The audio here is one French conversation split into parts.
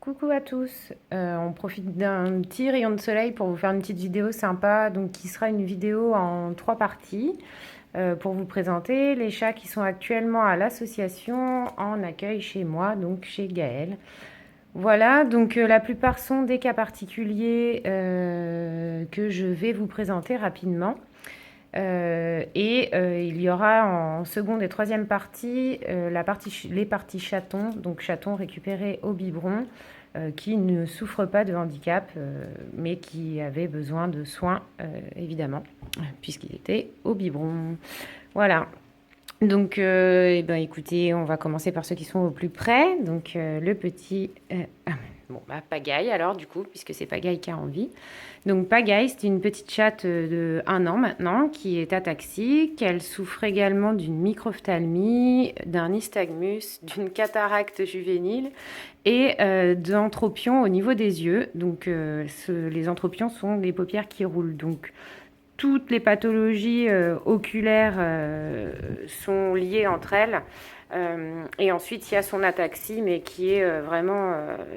Coucou à tous. On profite d'un petit rayon de soleil pour vous faire une petite vidéo sympa, donc qui sera une vidéo en 3 parties pour vous présenter les chats qui sont actuellement à l'association en accueil chez moi, donc chez Gaël. Voilà, donc la plupart sont des cas particuliers que je vais vous présenter rapidement. Il y aura en seconde et troisième partie, les parties chatons, donc chatons récupérés au biberon, qui ne souffrent pas de handicap, mais qui avaient besoin de soins, évidemment, puisqu'ils étaient au biberon. Voilà. Donc, écoutez, on va commencer par ceux qui sont au plus près. Donc, le petit... Pagaille alors, du coup, puisque c'est Pagaille qui a envie. Donc, Pagaille, c'est une petite chatte de 1 an maintenant, qui est ataxique. Elle souffre également d'une microphthalmie, d'un nystagmus, d'une cataracte juvénile et d'anthropion au niveau des yeux. Donc, les anthropions sont les paupières qui roulent. Donc, toutes les pathologies oculaires sont liées entre elles. Et ensuite, il y a son ataxie, mais qui est vraiment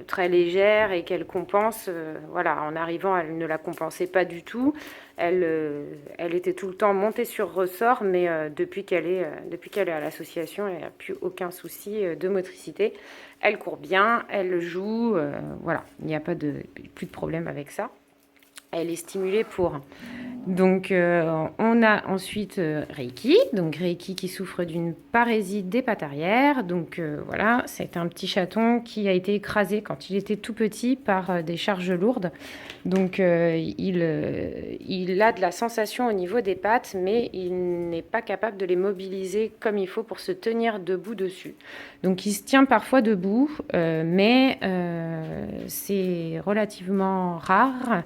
très légère et qu'elle compense. Voilà, en arrivant, elle ne la compensait pas du tout. Elle était tout le temps montée sur ressort, mais depuis qu'elle est à l'association, elle n'a plus aucun souci de motricité. Elle court bien, elle joue. Voilà, il n'y a plus de problème avec ça. Elle est stimulée pour. Donc, on a ensuite Reiki. Donc, Reiki qui souffre d'une parésie des pattes arrière. Donc, voilà, c'est un petit chaton qui a été écrasé quand il était tout petit par des charges lourdes. Donc, il a de la sensation au niveau des pattes, mais il n'est pas capable de les mobiliser comme il faut pour se tenir debout dessus. Donc, il se tient parfois debout, mais c'est relativement rare.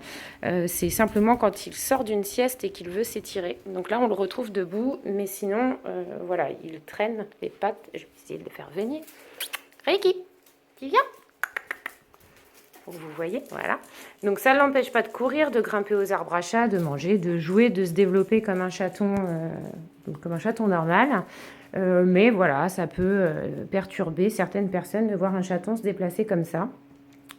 C'est simplement quand il sort d'une sieste et qu'il veut s'étirer. Donc là, on le retrouve debout, mais sinon, voilà, il traîne les pattes. Je vais essayer de le faire venir. Reiki, tu viens? Vous voyez, voilà. Donc ça ne l'empêche pas de courir, de grimper aux arbres à chat, de manger, de jouer, de se développer comme un chaton normal. Mais voilà, ça peut perturber certaines personnes de voir un chaton se déplacer comme ça.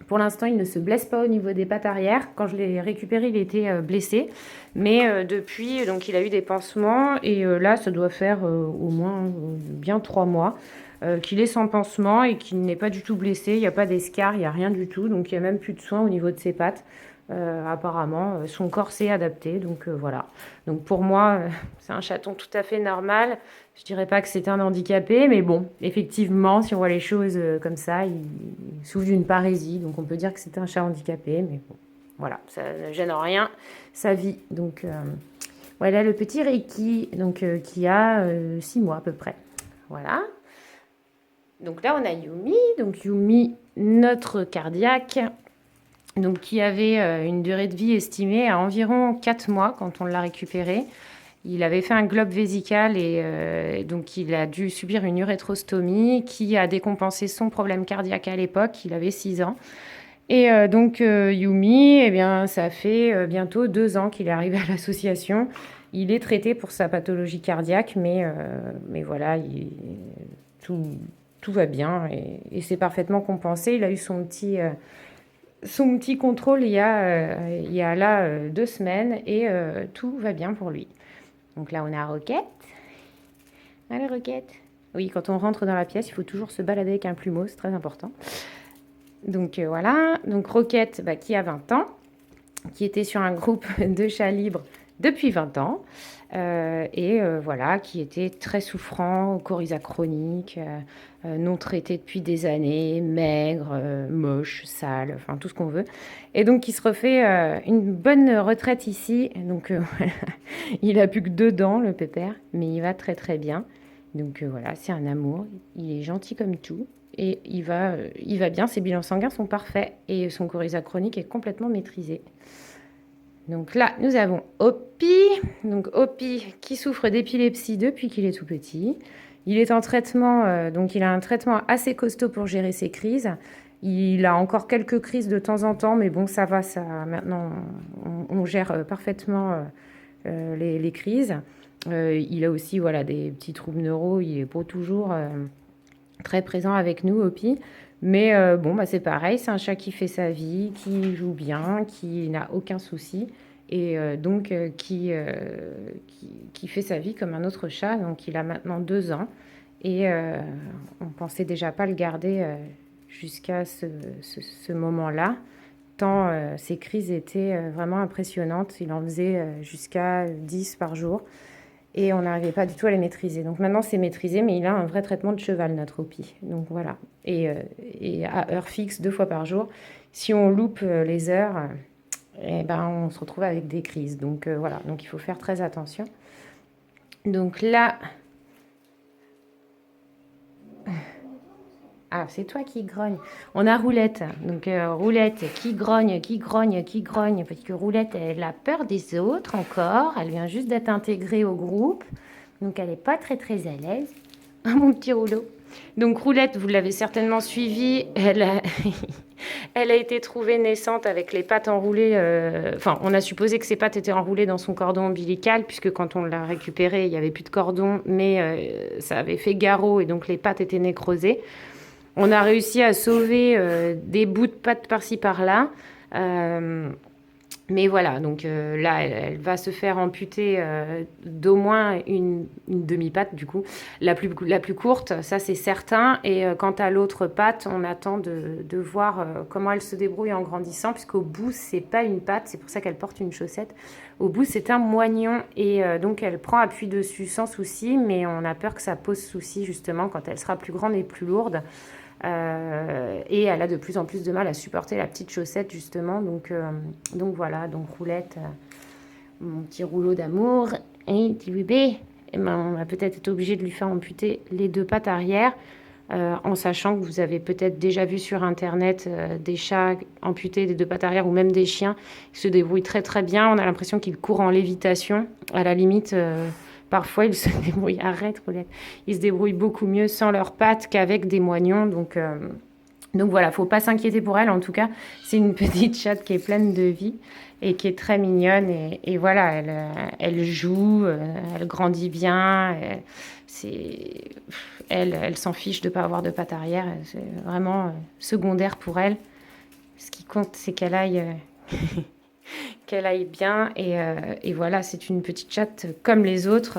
Pour l'instant, il ne se blesse pas au niveau des pattes arrière. Quand je l'ai récupéré, il était blessé. Mais depuis, donc, il a eu des pansements. Et là, ça doit faire au moins bien 3 mois qu'il est sans pansement et qu'il n'est pas du tout blessé. Il n'y a pas d'escar, il n'y a rien du tout. Donc, il n'y a même plus de soins au niveau de ses pattes. Apparemment, son corps s'est adapté. Donc, voilà. Donc, pour moi, c'est un chaton tout à fait normal. Je dirais pas que c'est un handicapé, mais bon, effectivement, si on voit les choses comme ça, il souffre d'une parésie, donc on peut dire que c'est un chat handicapé, mais bon, voilà, ça ne gêne en rien sa vie. Donc voilà le petit Reiki, donc qui a 6 mois à peu près. Voilà. Donc là, on a Yumi, donc Yumi, notre cardiaque, donc qui avait une durée de vie estimée à environ 4 mois quand on l'a récupéré. Il avait fait un globe vésical et donc il a dû subir une urétrostomie qui a décompensé son problème cardiaque à l'époque. Il avait 6 ans. Et donc Yumi, eh bien, ça fait bientôt 2 ans qu'il est arrivé à l'association. Il est traité pour sa pathologie cardiaque, mais voilà, tout va bien et c'est parfaitement compensé. Il a eu son petit contrôle il y a là 2 semaines et tout va bien pour lui. Donc là, on a Roquette. Allez, Roquette. Oui, quand on rentre dans la pièce, il faut toujours se balader avec un plumeau, c'est très important. Donc voilà. Donc Roquette, qui a 20 ans, qui était sur un groupe de chats libres depuis 20 ans. Voilà, qui était très souffrant, coryza chronique, non traité depuis des années, maigre, moche, sale, enfin tout ce qu'on veut. Et donc qui se refait une bonne retraite ici. Donc il a plus que 2 dents, le pépère, mais il va très très bien. Donc voilà, c'est un amour. Il est gentil comme tout. Et il va bien, ses bilans sanguins sont parfaits. Et son coryza chronique est complètement maîtrisé. Donc là, nous avons Hopi. Donc Hopi qui souffre d'épilepsie depuis qu'il est tout petit. Il est en traitement, donc il a un traitement assez costaud pour gérer ses crises. Il a encore quelques crises de temps en temps, mais bon, ça va, ça. Maintenant, on gère parfaitement les crises. Il a aussi, voilà, des petits troubles neuro. Il est pas toujours très présent avec nous, Hopi. Mais bon, bah, c'est pareil, c'est un chat qui fait sa vie, qui joue bien, qui n'a aucun souci et donc qui fait sa vie comme un autre chat. Donc il a maintenant 2 ans et on pensait déjà pas le garder jusqu'à ce moment-là, tant ses crises étaient vraiment impressionnantes. Il en faisait jusqu'à 10 par jour et on n'arrivait pas du tout à les maîtriser. Donc maintenant c'est maîtrisé, mais il a un vrai traitement de cheval, notre Hopi. Donc voilà. Et à heure fixe, 2 fois par jour. Si on loupe les heures, eh ben, on se retrouve avec des crises. Donc voilà, donc il faut faire très attention. Donc là, ah, c'est toi qui grogne. On a Roulette. Donc Roulette qui grogne, qui grogne, qui grogne. Parce que Roulette, elle a peur des autres encore. Elle vient juste d'être intégrée au groupe. Donc elle n'est pas très très à l'aise. Ah, mon petit rouleau. Donc Roulette, vous l'avez certainement suivie. Elle a été trouvée naissante avec les pattes enroulées. Enfin, on a supposé que ses pattes étaient enroulées dans son cordon ombilical, puisque quand on l'a récupérée, il n'y avait plus de cordon, mais ça avait fait garrot et donc les pattes étaient nécrosées. On a réussi à sauver des bouts de pattes par-ci par-là. Mais voilà, donc là, elle va se faire amputer d'au moins une demi-patte, du coup, la plus courte, ça c'est certain. Et quant à l'autre patte, on attend de voir comment elle se débrouille en grandissant, puisqu'au bout, c'est pas une patte, c'est pour ça qu'elle porte une chaussette. Au bout, c'est un moignon, et donc elle prend appui dessus sans souci, mais on a peur que ça pose souci, justement, quand elle sera plus grande et plus lourde. Et elle a de plus en plus de mal à supporter la petite chaussette, justement. Donc voilà, donc Roulette, mon petit rouleau d'amour, et petit bébé, eh ben, on va peut-être être obligé de lui faire amputer les 2 pattes arrière, en sachant que vous avez peut-être déjà vu sur Internet des chats amputés des 2 pattes arrière ou même des chiens qui se débrouillent très très bien. On a l'impression qu'ils courent en lévitation. À la limite, parfois, ils se débrouillent, arrête Roulette, ils se débrouillent beaucoup mieux sans leurs pattes qu'avec des moignons. Donc voilà, faut pas s'inquiéter pour elle. En tout cas, c'est une petite chatte qui est pleine de vie et qui est très mignonne. Et voilà, elle joue, elle grandit bien. Elle s'en fiche de ne pas avoir de pattes arrière. C'est vraiment secondaire pour elle. Ce qui compte, c'est qu'elle aille, qu'elle aille bien. Et voilà, c'est une petite chatte comme les autres.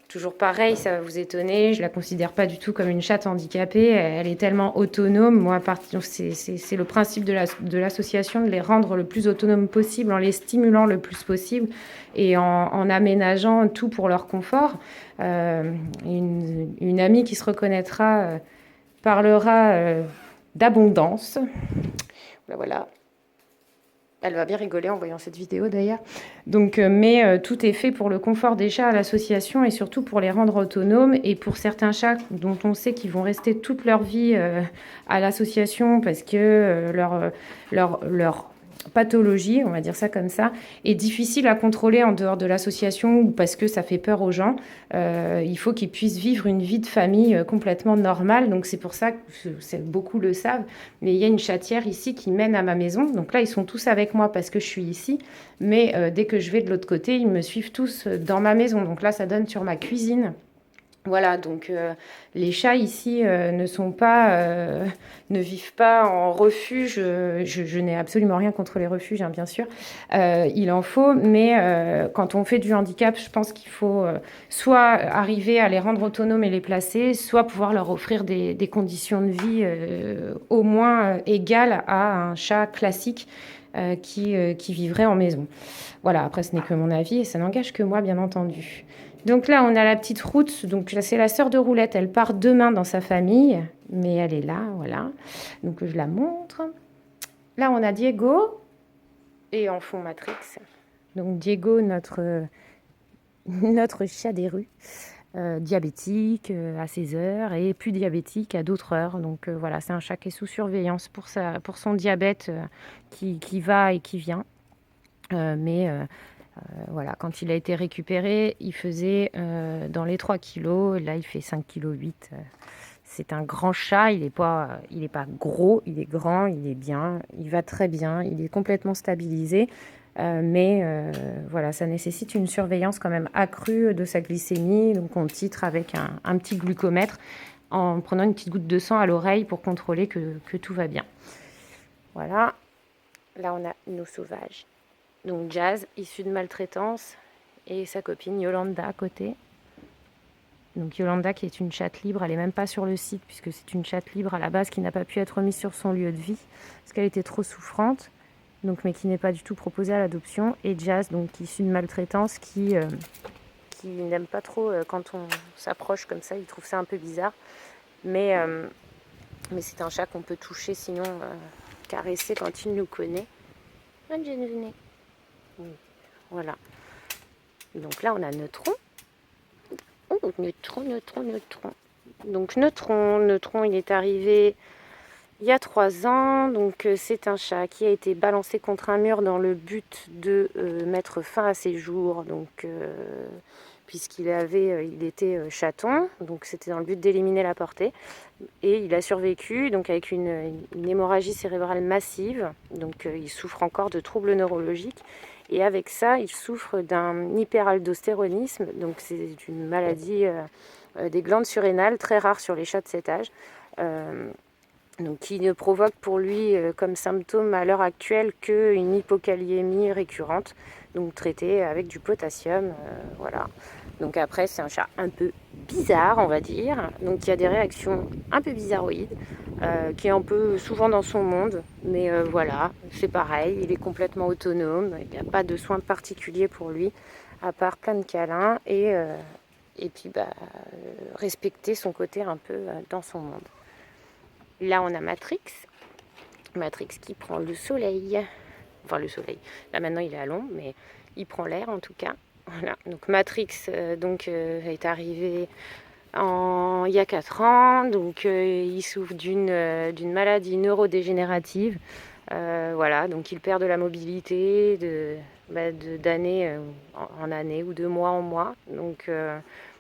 Toujours pareil, ça va vous étonner. Je la considère pas du tout comme une chatte handicapée. Elle est tellement autonome. Moi, c'est le principe de l'association, de les rendre le plus autonomes possible, en les stimulant le plus possible et en aménageant tout pour leur confort. Une amie qui se reconnaîtra parlera d'abondance. Voilà. Elle va bien rigoler en voyant cette vidéo d'ailleurs. Donc, mais tout est fait pour le confort des chats à l'association et surtout pour les rendre autonomes. Et pour certains chats dont on sait qu'ils vont rester toute leur vie à l'association parce que leur pathologie, on va dire ça comme ça, est difficile à contrôler en dehors de l'association ou parce que ça fait peur aux gens. Il faut qu'ils puissent vivre une vie de famille complètement normale. Donc c'est pour ça que beaucoup le savent. Mais il y a une chatière ici qui mène à ma maison. Donc là, ils sont tous avec moi parce que je suis ici. Mais dès que je vais de l'autre côté, ils me suivent tous dans ma maison. Donc là, ça donne sur ma cuisine. Voilà, donc les chats ici ne vivent pas en refuge. Je n'ai absolument rien contre les refuges, hein, bien sûr. Il en faut, mais quand on fait du handicap, je pense qu'il faut soit arriver à les rendre autonomes et les placer, soit pouvoir leur offrir des conditions de vie au moins égales à un chat classique qui vivrait en maison. Voilà, après ce n'est que mon avis et ça n'engage que moi, bien entendu. Donc là, on a la petite Route. Donc là, c'est la sœur de Roulette. Elle part demain dans sa famille, mais elle est là, voilà. Donc je la montre. Là, on a Diego et en fond Matrix. Donc Diego, notre chat des rues, diabétique à ses heures et plus diabétique à d'autres heures. Donc voilà, c'est un chat qui est sous surveillance pour son diabète qui va et qui vient. Voilà, quand il a été récupéré, il faisait dans les 3 kilos. Là, il fait 5,8 kg. C'est un grand chat. Il est pas gros, il est grand, il est bien. Il va très bien. Il est complètement stabilisé. Voilà, ça nécessite une surveillance quand même accrue de sa glycémie. Donc on titre avec un petit glucomètre en prenant une petite goutte de sang à l'oreille pour contrôler que tout va bien. Voilà, là on a nos sauvages. Donc Jazz, issu de maltraitance, et sa copine Yolanda à côté. Donc Yolanda qui est une chatte libre, elle n'est même pas sur le site puisque c'est une chatte libre à la base qui n'a pas pu être mise sur son lieu de vie parce qu'elle était trop souffrante, donc, mais qui n'est pas du tout proposée à l'adoption. Et Jazz, donc issu de maltraitance, qui n'aime pas trop quand on s'approche comme ça, il trouve ça un peu bizarre. Mais c'est un chat qu'on peut toucher, sinon caresser quand il nous connaît. Voilà. Donc là, on a Neutron. Oh, Neutron. Donc Neutron, il est arrivé il y a 3 ans. Donc c'est un chat qui a été balancé contre un mur dans le but de mettre fin à ses jours. Donc puisqu'il était chaton, donc c'était dans le but d'éliminer la portée. Et il a survécu donc avec une hémorragie cérébrale massive. Donc il souffre encore de troubles neurologiques. Et avec ça, il souffre d'un hyperaldostéronisme. Donc c'est une maladie des glandes surrénales très rare sur les chats de cet âge. Donc qui ne provoque pour lui comme symptôme à l'heure actuelle qu'une hypokaliémie récurrente, donc traitée avec du potassium, voilà. Donc après c'est un chat un peu bizarre on va dire, donc qui a des réactions un peu bizarroïdes, qui est un peu souvent dans son monde, mais voilà, c'est pareil, il est complètement autonome, il n'y a pas de soins particuliers pour lui, à part plein de câlins et puis respecter son côté un peu dans son monde. Là, on a Matrix qui prend le soleil. Enfin, le soleil. Là, maintenant, il est à l'ombre, mais il prend l'air, en tout cas. Voilà. Donc, Matrix est arrivé il y a 4 ans. Donc, il souffre d'une maladie neurodégénérative. Voilà. Donc, il perd de la mobilité d'année en année ou de mois en mois. Donc...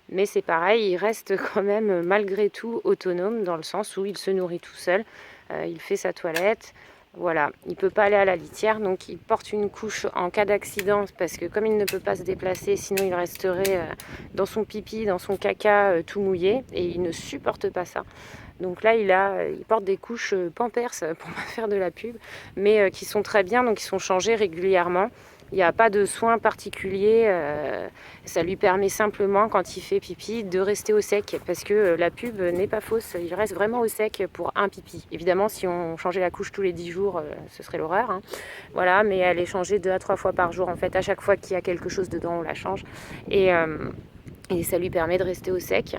mais c'est pareil, il reste quand même malgré tout autonome dans le sens où il se nourrit tout seul, il fait sa toilette, voilà. Il ne peut pas aller à la litière, donc il porte une couche en cas d'accident parce que comme il ne peut pas se déplacer, sinon il resterait dans son pipi, dans son caca tout mouillé et il ne supporte pas ça. Donc là, il porte des couches Pampers pour pas faire de la pub, mais qui sont très bien, donc ils sont changés régulièrement. Il n'y a pas de soins particuliers, ça lui permet simplement quand il fait pipi de rester au sec parce que la pub n'est pas fausse, il reste vraiment au sec pour un pipi. Évidemment si on changeait la couche tous les 10 jours ce serait l'horreur, hein. Voilà, mais elle est changée 2 à 3 fois par jour en fait, à chaque fois qu'il y a quelque chose dedans on la change et ça lui permet de rester au sec.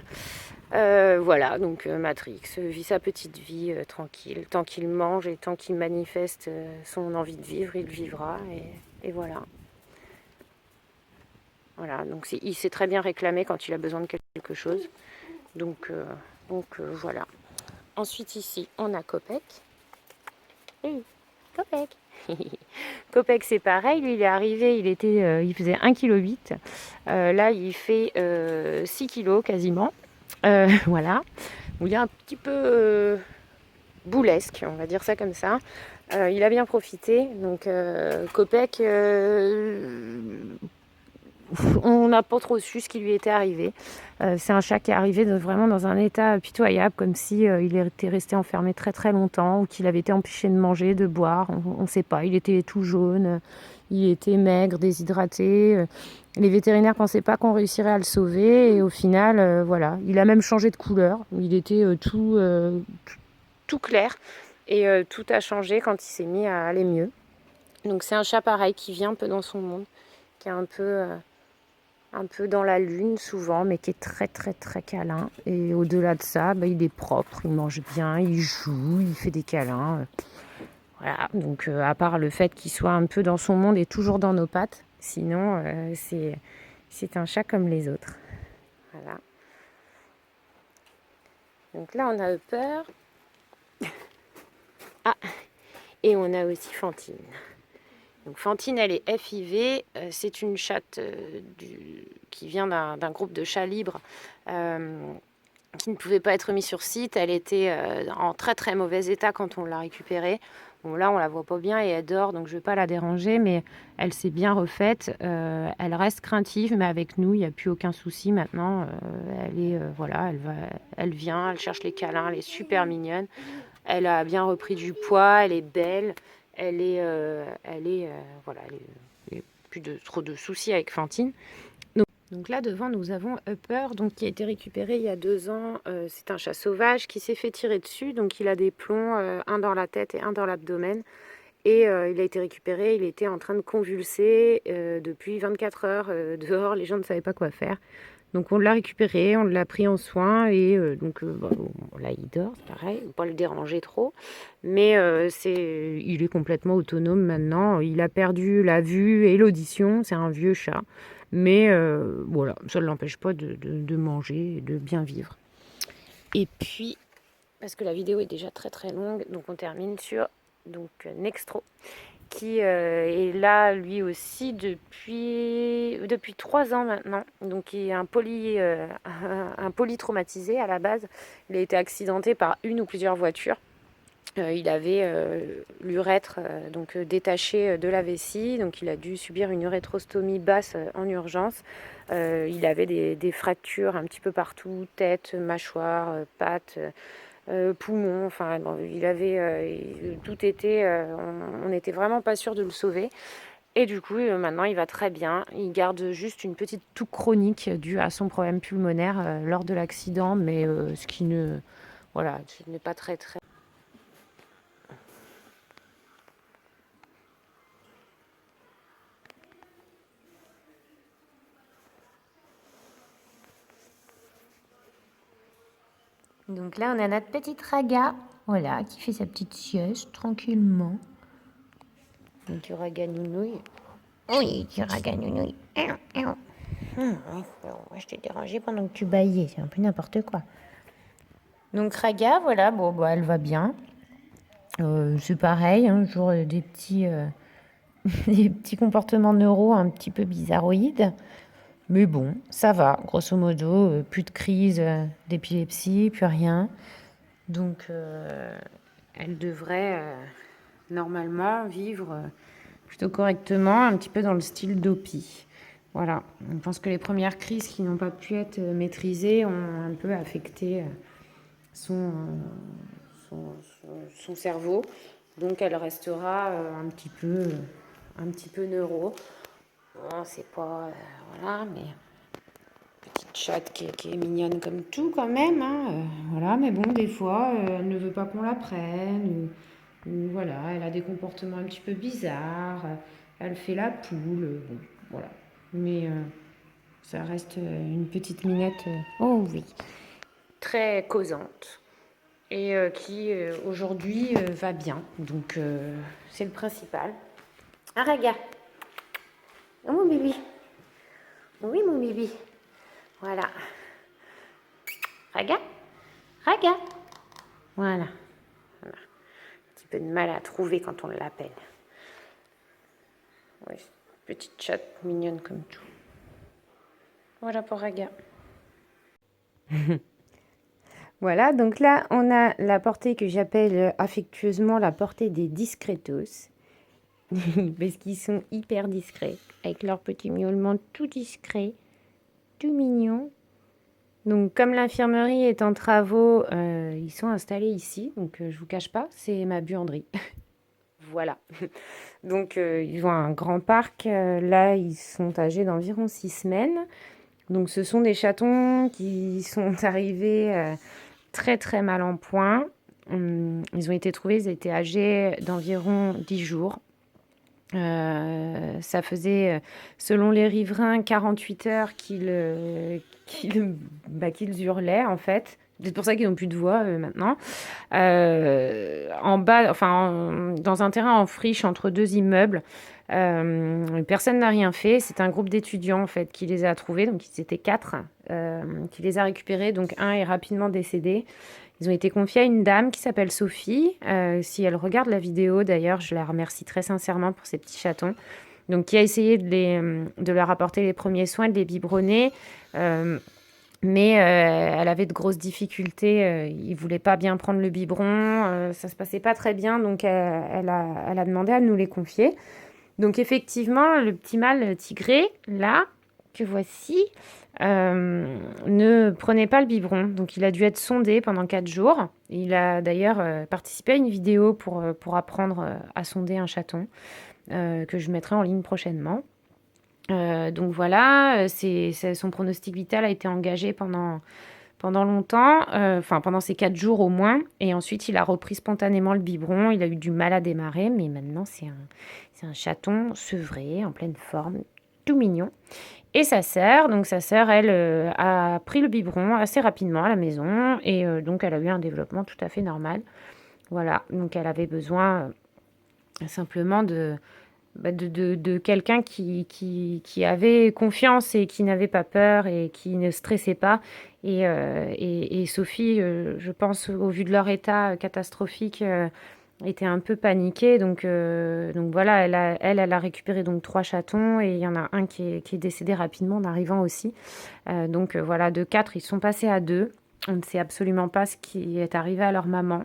Voilà, donc Matrix vit sa petite vie tranquille, tant qu'il mange et tant qu'il manifeste son envie de vivre, il vivra et voilà. Voilà, donc il sait très bien réclamer quand il a besoin de quelque chose. Donc voilà. Ensuite ici, on a Kopek. Hey, Kopek. Kopek c'est pareil, lui il est arrivé, il faisait 1,8 kg. Là il fait 6 kg quasiment. Voilà. Il est un petit peu boulesque, on va dire ça comme ça. Il a bien profité. Donc Kopek, on n'a pas trop su ce qui lui était arrivé. C'est un chat qui est arrivé vraiment dans un état pitoyable, comme si il était resté enfermé très très longtemps ou qu'il avait été empêché de manger, de boire. On ne sait pas. Il était tout jaune, il était maigre, déshydraté. Les vétérinaires ne pensaient pas qu'on réussirait à le sauver et au final, voilà. Il a même changé de couleur. Il était tout clair et tout a changé quand il s'est mis à aller mieux. Donc c'est un chat pareil qui vit un peu dans son monde, qui est un peu dans la lune souvent, mais qui est très très très câlin. Et au-delà de ça, il est propre, il mange bien, il joue, il fait des câlins. Voilà, donc à part le fait qu'il soit un peu dans son monde et toujours dans nos pattes, sinon c'est un chat comme les autres. Voilà. Donc là on a Upper. Ah, et on a aussi Fantine. Donc Fantine, elle est FIV, c'est une chatte qui vient d'un groupe de chats libres qui ne pouvait pas être mis sur site. Elle était en très très mauvais état quand on l'a récupérée. Bon, là, on la voit pas bien et elle dort, donc je vais pas la déranger, mais elle s'est bien refaite. Elle reste craintive, mais avec nous, il n'y a plus aucun souci maintenant. Elle est, voilà, elle vient, elle cherche les câlins, elle est super mignonne. Elle a bien repris du poids, elle est belle, voilà, elle est plus trop de soucis avec Fantine. Donc là, devant, nous avons Upper, donc, qui a été récupéré il y a 2 ans. C'est un chat sauvage qui s'est fait tirer dessus. Donc il a des plombs, un dans la tête et un dans l'abdomen. Et il a été récupéré, il était en train de convulser depuis 24 heures dehors. Les gens ne savaient pas quoi faire. Donc on l'a récupéré, on l'a pris en soin. Et là, il dort, c'est pareil. Faut pas le déranger trop. Mais il est complètement autonome maintenant. Il a perdu la vue et l'audition. C'est un vieux chat. Mais voilà, ça ne l'empêche pas de manger et de bien vivre. Et puis, parce que la vidéo est déjà très très longue, donc on termine sur Nextro, qui est là lui aussi depuis 3 ans maintenant. Donc il est un polytraumatisé à la base. Il a été accidenté par une ou plusieurs voitures. Il avait l'urètre détaché de la vessie, donc il a dû subir une urétrostomie basse en urgence. Il avait des fractures un petit peu partout, tête, mâchoire, pattes, poumons, enfin bon, il avait tout était, on n'était vraiment pas sûr de le sauver. Et du coup, maintenant, il va très bien. Il garde juste une petite toux chronique due à son problème pulmonaire lors de l'accident, mais ce qui ne, voilà, ce n'est pas très très. Donc là, on a notre petite Raga, voilà, qui fait sa petite sieste tranquillement. Donc tu Raga nounouille. Oui, tu Raga nounouille. Moi, je t'ai dérangé pendant que tu baillais, c'est un peu n'importe quoi. Donc Raga, voilà, bon, bah, elle va bien. C'est pareil, hein, toujours des petits, des petits comportements neuro un petit peu bizarroïdes. Mais bon, ça va, grosso modo, plus de crise d'épilepsie, plus rien. Donc, elle devrait normalement vivre plutôt correctement, un petit peu dans le style d'Opi. Voilà, je pense que les premières crises qui n'ont pas pu être maîtrisées ont un peu affecté son, son cerveau. Donc, elle restera un petit peu neuro. Bon, c'est pas... voilà, mais... petite chatte qui est mignonne comme tout quand même, hein. Voilà, mais bon, des fois, elle ne veut pas qu'on la prenne, ou voilà, elle a des comportements un petit peu bizarres, elle fait la poule, bon, voilà. Mais ça reste une petite minette, oh oui, très causante, et qui aujourd'hui va bien, donc c'est le principal. Ah, regarde, oh mon bibi, oui mon bibi, voilà. Regarde, regarde. Voilà. Un petit peu de mal à trouver quand on l'appelle. Oui, petite chatte mignonne comme tout. Voilà pour Raga. Voilà, donc là, on a la portée que j'appelle affectueusement la portée des discretos. Parce qu'ils sont hyper discrets, avec leur petit miaulement tout discret, tout mignon. Donc, comme l'infirmerie est en travaux, ils sont installés ici. Donc, je vous cache pas, c'est ma buanderie. Voilà. Donc, ils ont un grand parc. Là, ils sont âgés d'environ 6 semaines. Donc, ce sont des chatons qui sont arrivés très, très mal en point. Ils ont été trouvés, ils étaient âgés d'environ 10 jours. Ça faisait, selon les riverains, 48 heures qu'ils hurlaient, en fait. C'est pour ça qu'ils n'ont plus de voix maintenant. En bas, enfin, dans un terrain en friche entre 2 immeubles. Personne n'a rien fait. C'est un groupe d'étudiants, en fait, qui les a trouvés. Donc, ils étaient 4, qui les a récupérés. Donc, un est rapidement décédé. Ils ont été confiés à une dame qui s'appelle Sophie. Si elle regarde la vidéo, d'ailleurs, je la remercie très sincèrement pour ces petits chatons. Donc, qui a essayé de leur apporter les premiers soins, de les biberonner. Mais elle avait de grosses difficultés, il voulait pas bien prendre le biberon, ça se passait pas très bien, donc elle a demandé à nous les confier. Donc effectivement, le petit mâle tigré, là, que voici, ne prenait pas le biberon. Donc il a dû être sondé pendant 4 jours. Il a d'ailleurs participé à une vidéo pour apprendre à sonder un chaton, que je mettrai en ligne prochainement. Donc voilà, son pronostic vital a été engagé pendant longtemps, enfin pendant ces 4 jours au moins. Et ensuite, il a repris spontanément le biberon. Il a eu du mal à démarrer, mais maintenant, c'est un chaton sevré, en pleine forme, tout mignon. Et sa sœur, elle, a pris le biberon assez rapidement à la maison. Et donc, elle a eu un développement tout à fait normal. Voilà, donc elle avait besoin simplement de quelqu'un qui avait confiance et qui n'avait pas peur et qui ne stressait pas. Et Sophie, je pense, au vu de leur état catastrophique, était un peu paniquée. Donc voilà, elle a récupéré donc 3 chatons et il y en a un qui est décédé rapidement en arrivant aussi. Donc voilà, de 4, ils sont passés à 2. On ne sait absolument pas ce qui est arrivé à leur maman,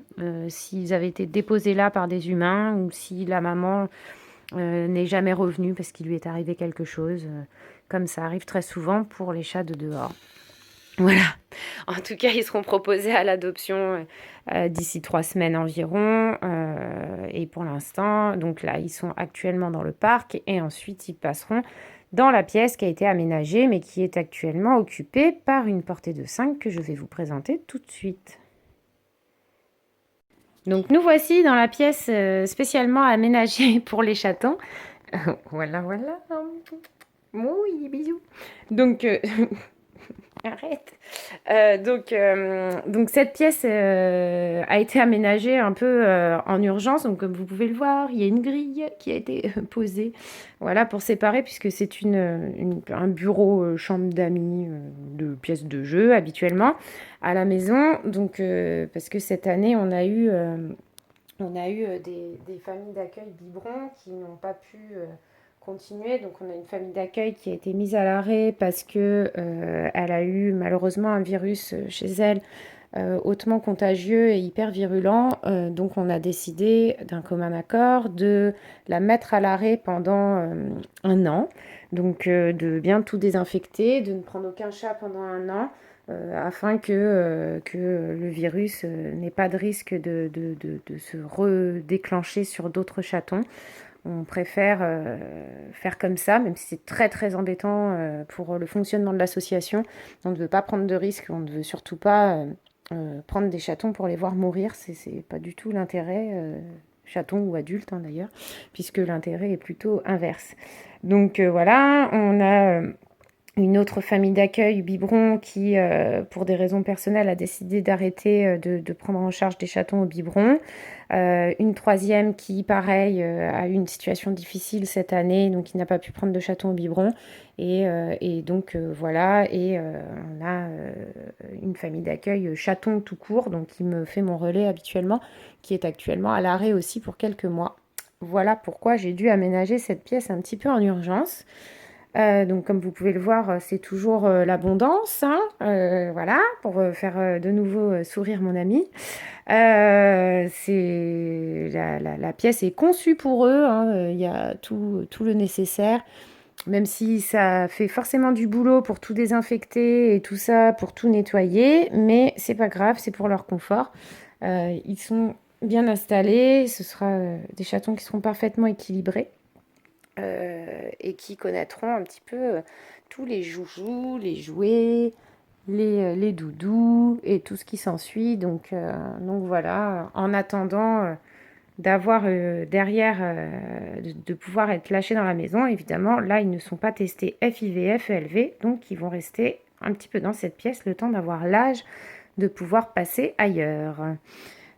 s'ils avaient été déposés là par des humains ou si la maman n'est jamais revenu parce qu'il lui est arrivé quelque chose, comme ça arrive très souvent pour les chats de dehors. Voilà. En tout cas, ils seront proposés à l'adoption d'ici 3 semaines environ. Et pour l'instant, donc là, ils sont actuellement dans le parc et ensuite ils passeront dans la pièce qui a été aménagée mais qui est actuellement occupée par une portée de 5 que je vais vous présenter tout de suite. Donc nous voici dans la pièce spécialement aménagée pour les chatons. Voilà, voilà. Oui, bisous. Donc, arrête. Donc cette pièce a été aménagée un peu en urgence. Donc comme vous pouvez le voir, il y a une grille qui a été posée, voilà, pour séparer, puisque c'est un bureau chambre d'amis de pièces de jeu habituellement à la maison. Donc parce que cette année, on a eu des familles d'accueil biberons qui n'ont pas pu continuer. Donc on a une famille d'accueil qui a été mise à l'arrêt parce que elle a eu malheureusement un virus chez elle hautement contagieux et hyper virulent. Donc on a décidé d'un commun accord de la mettre à l'arrêt pendant 1 an. Donc de bien tout désinfecter, de ne prendre aucun chat pendant 1 an. Afin que le virus n'ait pas de risque de se redéclencher sur d'autres chatons. On préfère faire comme ça, même si c'est très très embêtant pour le fonctionnement de l'association. On ne veut pas prendre de risques, on ne veut surtout pas prendre des chatons pour les voir mourir. C'est pas du tout l'intérêt, chaton ou adulte d'ailleurs, puisque l'intérêt est plutôt inverse. Donc voilà, on a une autre famille d'accueil, biberon, qui, pour des raisons personnelles, a décidé d'arrêter de prendre en charge des chatons au biberon. Une troisième qui, pareil, a eu une situation difficile cette année, donc il n'a pas pu prendre de chatons au biberon. Et donc voilà, et on a une famille d'accueil chaton tout court, donc qui me fait mon relais habituellement, qui est actuellement à l'arrêt aussi pour quelques mois. Voilà pourquoi j'ai dû aménager cette pièce un petit peu en urgence. Donc comme vous pouvez le voir, c'est toujours l'abondance, hein, voilà, pour faire de nouveau sourire mon ami. La pièce est conçue pour eux, hein, il y a tout le nécessaire, même si ça fait forcément du boulot pour tout désinfecter et tout ça, pour tout nettoyer, mais c'est pas grave, c'est pour leur confort. Ils sont bien installés, ce sera des chatons qui seront parfaitement équilibrés. Et qui connaîtront un petit peu tous les joujoux, les jouets, les doudous et tout ce qui s'ensuit. Donc voilà, en attendant d'avoir derrière, de pouvoir être lâchés dans la maison, évidemment, là, ils ne sont pas testés FIV, FELV, donc ils vont rester un petit peu dans cette pièce le temps d'avoir l'âge de pouvoir passer ailleurs.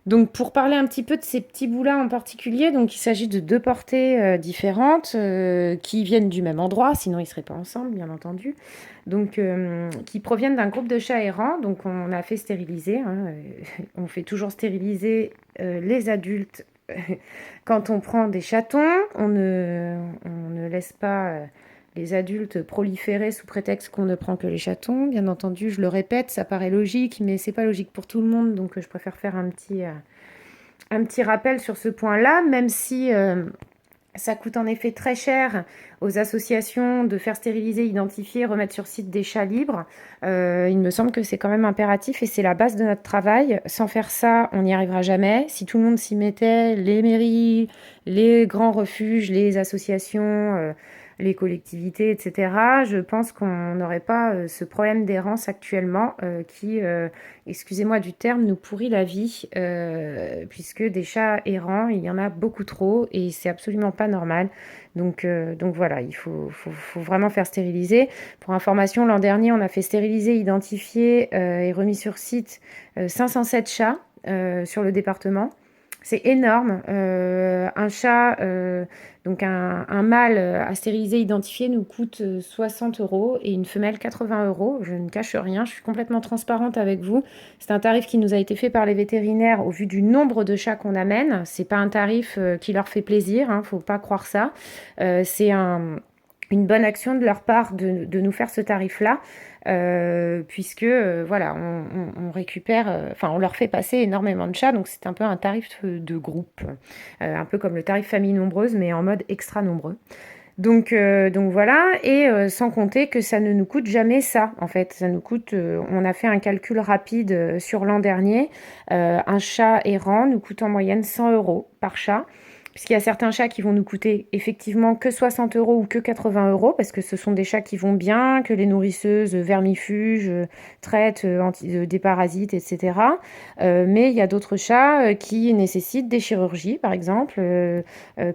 Donc pour parler un petit peu de ces petits bouts-là en particulier, donc il s'agit de 2 portées différentes qui viennent du même endroit, sinon ils ne seraient pas ensemble, bien entendu. Donc qui proviennent d'un groupe de chats errants, donc on a fait stériliser, hein, on fait toujours stériliser les adultes quand on prend des chatons, on ne laisse pas les adultes proliférer sous prétexte qu'on ne prend que les chatons. Bien entendu, je le répète, ça paraît logique, mais c'est pas logique pour tout le monde, donc je préfère faire un petit rappel sur ce point-là, même si ça coûte en effet très cher aux associations de faire stériliser, identifier, remettre sur site des chats libres. Il me semble que c'est quand même impératif et c'est la base de notre travail. Sans faire ça, on n'y arrivera jamais. Si tout le monde s'y mettait, les mairies, les grands refuges, les associations, les collectivités, etc., je pense qu'on n'aurait pas ce problème d'errance actuellement qui, excusez-moi du terme, nous pourrit la vie, puisque des chats errants, il y en a beaucoup trop et c'est absolument pas normal. Donc voilà, il faut vraiment faire stériliser. Pour information, l'an dernier, on a fait stériliser, identifier et remis sur site 507 chats sur le département. C'est énorme. Un chat, donc un mâle à stériliser, identifié, nous coûte 60 euros et une femelle 80 euros. Je ne cache rien, je suis complètement transparente avec vous. C'est un tarif qui nous a été fait par les vétérinaires au vu du nombre de chats qu'on amène. C'est pas un tarif qui leur fait plaisir, hein, faut pas croire ça. C'est une bonne action de leur part de nous faire ce tarif-là. Puisque voilà, on récupère, enfin on leur fait passer énormément de chats, donc c'est un peu un tarif de groupe, un peu comme le tarif famille nombreuse, mais en mode extra nombreux. Donc voilà, et sans compter que ça ne nous coûte jamais ça, en fait. Ça nous coûte, on a fait un calcul rapide sur l'an dernier, un chat errant nous coûte en moyenne 100 euros par chat. Puisqu'il y a certains chats qui vont nous coûter effectivement que 60 euros ou que 80 euros, parce que ce sont des chats qui vont bien, que les nourrisseuses vermifugent, traitent, des parasites, etc. Mais il y a d'autres chats qui nécessitent des chirurgies, par exemple,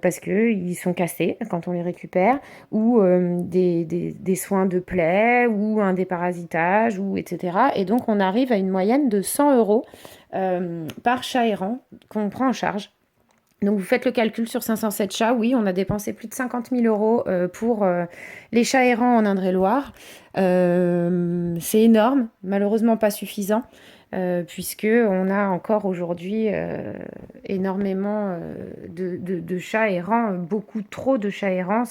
parce qu'ils sont cassés quand on les récupère, ou des soins de plaies, ou un déparasitage, ou etc. Et donc on arrive à une moyenne de 100 euros par chat errant qu'on prend en charge. Donc vous faites le calcul sur 507 chats, oui, on a dépensé plus de 50 000 euros pour les chats errants en Indre-et-Loire. C'est énorme, malheureusement pas suffisant, puisque on a encore aujourd'hui énormément de chats errants, beaucoup trop de chats errants.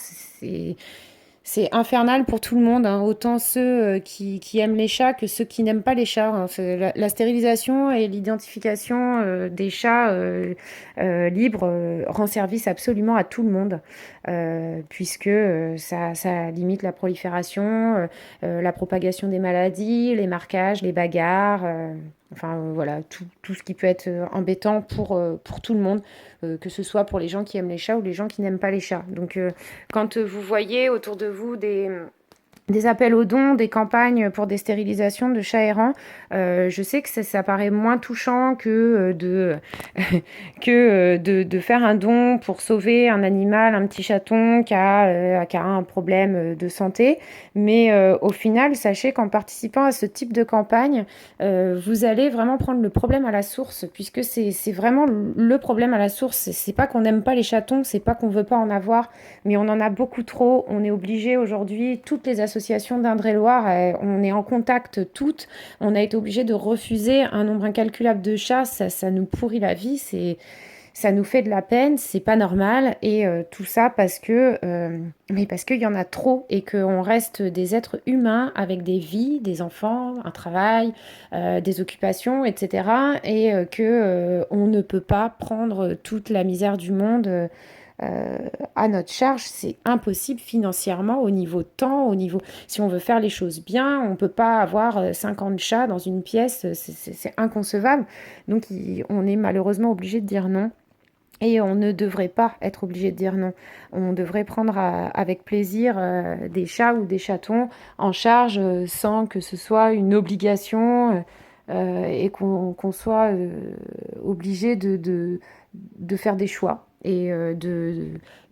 C'est infernal pour tout le monde, hein, autant ceux qui aiment les chats que ceux qui n'aiment pas les chats, hein. La stérilisation et l'identification des chats libres rend service absolument à tout le monde, puisque ça limite la prolifération, la propagation des maladies, les marquages, les bagarres, enfin voilà, tout ce qui peut être embêtant pour tout le monde, que ce soit pour les gens qui aiment les chats ou les gens qui n'aiment pas les chats. Donc quand vous voyez autour de vous des appels aux dons, des campagnes pour des stérilisations de chats errants, je sais que ça paraît moins touchant que de faire un don pour sauver un animal, un petit chaton qui a un problème de santé. Mais au final, sachez qu'en participant à ce type de campagne, vous allez vraiment prendre le problème à la source, puisque c'est vraiment le problème à la source. C'est pas qu'on n'aime pas les chatons, c'est pas qu'on veut pas en avoir, mais on en a beaucoup trop. On est obligé aujourd'hui, toutes les associations d'Indre-et-Loire, on est en contact toutes. On a été obligé de refuser un nombre incalculable de chats. Ça nous pourrit la vie. Ça nous fait de la peine. C'est pas normal. Et tout ça parce qu'il y en a trop et qu'on reste des êtres humains avec des vies, des enfants, un travail, des occupations, etc. Et on ne peut pas prendre toute la misère du monde à notre charge. C'est impossible financièrement, au niveau temps, au niveau... Si on veut faire les choses bien, on ne peut pas avoir 50 chats dans une pièce, c'est inconcevable. Donc on est malheureusement obligé de dire non. Et on ne devrait pas être obligé de dire non. On devrait prendre avec plaisir des chats ou des chatons en charge sans que ce soit une obligation et qu'on soit obligé de faire des choix. Et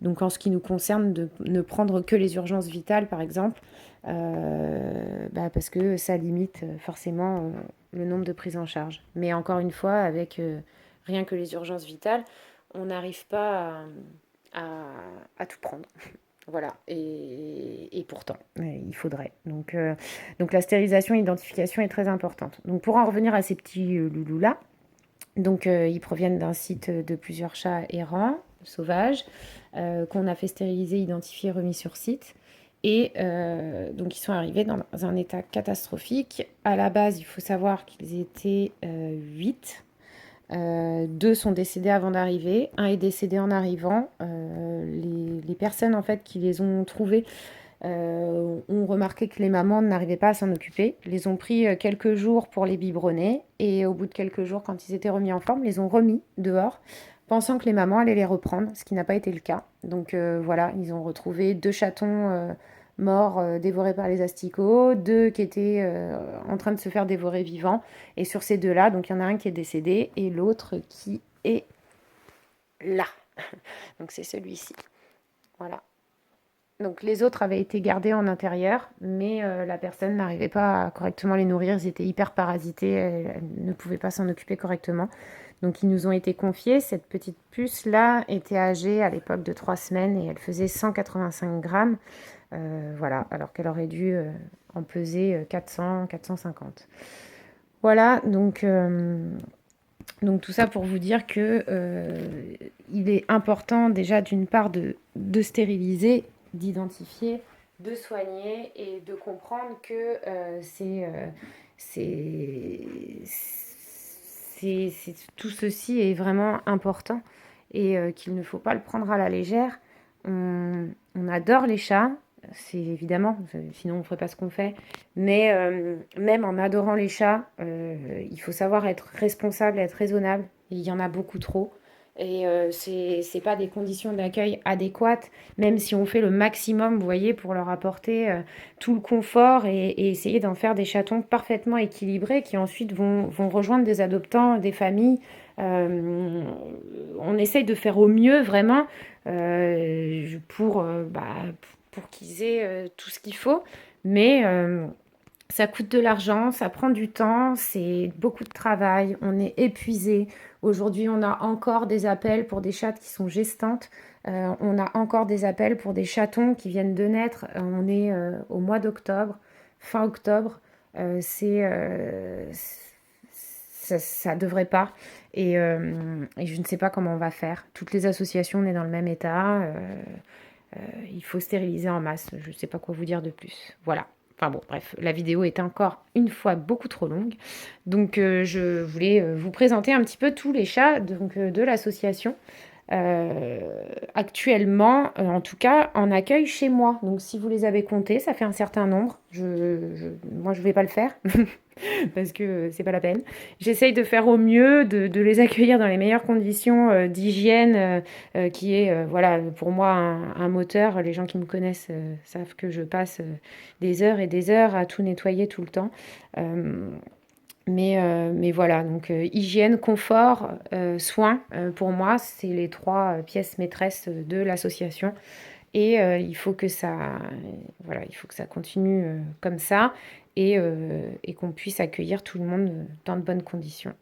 donc en ce qui nous concerne, de ne prendre que les urgences vitales, par exemple, parce que ça limite forcément le nombre de prises en charge. Mais encore une fois, avec rien que les urgences vitales, on n'arrive pas à tout prendre. Voilà, et pourtant, il faudrait. Donc la stérilisation et l'identification est très importante. Donc pour en revenir à ces petits loulous-là, donc ils proviennent d'un site de plusieurs chats errants, sauvages, qu'on a fait stériliser, identifier, remis sur site. Et donc, ils sont arrivés dans un état catastrophique. À la base, il faut savoir qu'ils étaient 8. 2 sont décédés avant d'arriver. Un est décédé en arrivant. Les personnes, en fait, qui les ont trouvés ont remarqué que les mamans n'arrivaient pas à s'en occuper. Ils les ont pris quelques jours pour les biberonner. Et au bout de quelques jours, quand ils étaient remis en forme, les ont remis dehors, pensant que les mamans allaient les reprendre, ce qui n'a pas été le cas. Donc voilà, ils ont retrouvé 2 chatons morts, dévorés par les asticots, 2 qui étaient en train de se faire dévorer vivants. Et sur ces 2-là, donc il y en a un qui est décédé et l'autre qui est là. Donc c'est celui-ci. Voilà. Donc les autres avaient été gardés en intérieur, mais la personne n'arrivait pas à correctement les nourrir. Ils étaient hyper parasités, elle ne pouvait pas s'en occuper correctement. Donc ils nous ont été confiés. Cette petite puce-là était âgée à l'époque de 3 semaines et elle faisait 185 grammes. Voilà, alors qu'elle aurait dû en peser 400, 450. Voilà, donc tout ça pour vous dire que il est important déjà d'une part de stériliser, d'identifier, de soigner et de comprendre que tout ceci est vraiment important et qu'il ne faut pas le prendre à la légère. On adore les chats, c'est évidemment, sinon on ne ferait pas ce qu'on fait. Mais même en adorant les chats, il faut savoir être responsable, être raisonnable. Il y en a beaucoup trop. Et c'est pas des conditions d'accueil adéquates, même si on fait le maximum, vous voyez, pour leur apporter tout le confort et essayer d'en faire des chatons parfaitement équilibrés qui ensuite vont rejoindre des adoptants, des familles. On essaye de faire au mieux vraiment pour qu'ils aient tout ce qu'il faut. Mais ça coûte de l'argent, ça prend du temps, c'est beaucoup de travail, on est épuisé. Aujourd'hui, on a encore des appels pour des chattes qui sont gestantes. On a encore des appels pour des chatons qui viennent de naître. On est au mois d'octobre, fin octobre. Ça devrait pas. Et je ne sais pas comment on va faire. Toutes les associations, on est dans le même état. Il faut stériliser en masse. Je ne sais pas quoi vous dire de plus. Voilà. Enfin bon, bref, la vidéo est encore une fois beaucoup trop longue. Donc je voulais vous présenter un petit peu tous les chats de l'association. Actuellement, en tout cas, en accueil chez moi. Donc si vous les avez comptés, ça fait un certain nombre. Moi, je ne vais pas le faire parce que c'est pas la peine. J'essaye de faire au mieux, de les accueillir dans les meilleures conditions d'hygiène, qui est, voilà, pour moi, un moteur. Les gens qui me connaissent savent que je passe des heures et des heures à tout nettoyer tout le temps. Mais voilà, donc hygiène, confort, soins, pour moi, c'est les 3 pièces maîtresses de l'association. Et il faut que ça continue comme ça et qu'on puisse accueillir tout le monde dans de bonnes conditions.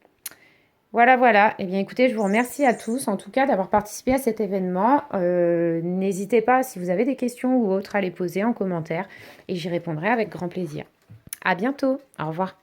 Voilà, voilà. Eh bien, écoutez, je vous remercie à tous, en tout cas, d'avoir participé à cet événement. N'hésitez pas, si vous avez des questions ou autres, à les poser en commentaire et j'y répondrai avec grand plaisir. À bientôt. Au revoir.